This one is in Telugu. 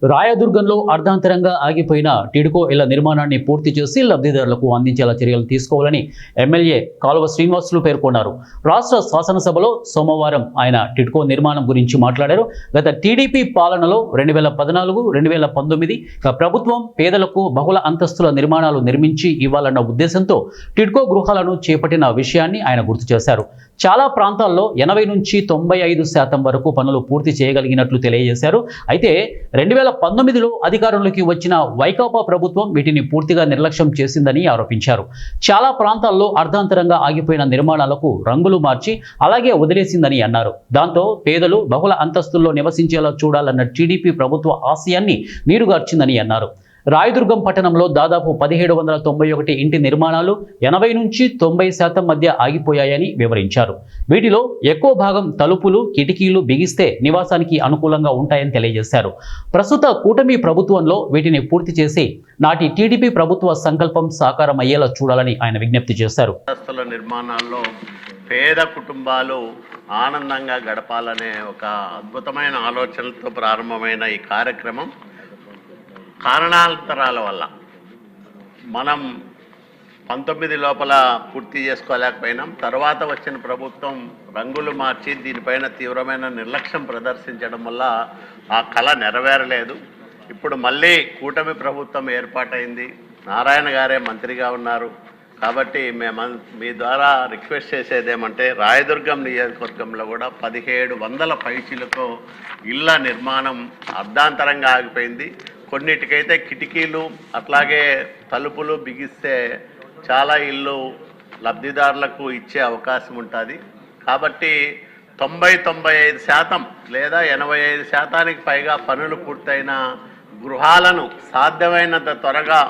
రాయదుర్గంలో అర్ధాంతరంగా ఆగిపోయిన టిడ్కో ఇళ్ల నిర్మాణాన్ని పూర్తి చేసి లబ్ధిదారులకు అందించేలా చర్యలు తీసుకోవాలని ఎమ్మెల్యే కాలువ శ్రీనివాసులు పేర్కొన్నారు. రాష్ట్ర శాసనసభలో సోమవారం ఆయన టిడ్కో నిర్మాణం గురించి మాట్లాడారు. గత టీడీపీ పాలనలో 2014-2019 ప్రభుత్వం పేదలకు బహుళ అంతస్తుల నిర్మాణాలు నిర్మించి ఇవ్వాలన్న ఉద్దేశంతో టిడ్కో గృహాలను చేపట్టిన విషయాన్ని ఆయన గుర్తు చేశారు. చాలా ప్రాంతాల్లో 80 నుంచి 95% వరకు పనులు పూర్తి చేయగలిగినట్లు తెలియజేశారు. అయితే 2019లో అధికారంలోకి వచ్చిన వైకాపా ప్రభుత్వం వీటిని పూర్తిగా నిర్లక్ష్యం చేసిందని ఆరోపించారు. చాలా ప్రాంతాల్లో అర్ధాంతరంగా ఆగిపోయిన నిర్మాణాలకు రంగులు మార్చి అలాగే వదిలేసిందని అన్నారు. దాంతో పేదలు బహుళ అంతస్తుల్లో నివసించేలా చూడాలన్న టీడీపీ ప్రభుత్వ ఆశయాన్ని నీరుగార్చిందని అన్నారు. రాయదుర్గం పట్టణంలో దాదాపు 1791 ఇంటి నిర్మాణాలు 80 నుంచి 90% మధ్య ఆగిపోయాయని వివరించారు. వీటిలో ఎక్కువ భాగం తలుపులు, కిటికీలు బిగిస్తే నివాసానికి అనుకూలంగా ఉంటాయని తెలియజేశారు. ప్రస్తుత కూటమి ప్రభుత్వంలో వీటిని పూర్తి చేసి నాటి టీడీపీ ప్రభుత్వ సంకల్పం సాకారం అయ్యేలా చూడాలని ఆయన విజ్ఞప్తి చేశారు. నిర్మాణాల్లో పేద కుటుంబాలు ఆనందంగా గడపాలనే ఒక అద్భుతమైన ఆలోచనలతో ప్రారంభమైన ఈ కార్యక్రమం కారణాంతరాల వల్ల మనం 19 లోపల పూర్తి చేసుకోలేకపోయినాం. తర్వాత వచ్చిన ప్రభుత్వం రంగులు మార్చి దీనిపైన తీవ్రమైన నిర్లక్ష్యం ప్రదర్శించడం వల్ల ఆ కళ నెరవేరలేదు. ఇప్పుడు మళ్ళీ కూటమి ప్రభుత్వం ఏర్పాటైంది. నారాయణ గారే మంత్రిగా ఉన్నారు. కాబట్టి మీ ద్వారా రిక్వెస్ట్ చేసేది ఏమంటే రాయదుర్గం నియోజకవర్గంలో కూడా 1700 పైచీలతో ఇళ్ల నిర్మాణం అర్ధాంతరంగా ఆగిపోయింది. కొన్నిటికైతే కిటికీలు అట్లాగే తలుపులు బిగిస్తే చాలా ఇళ్ళు లబ్ధిదారులకు ఇచ్చే అవకాశం ఉంటుంది. కాబట్టి 90-95% లేదా 85% పైగా పనులు పూర్తయిన గృహాలను సాధ్యమైనంత త్వరగా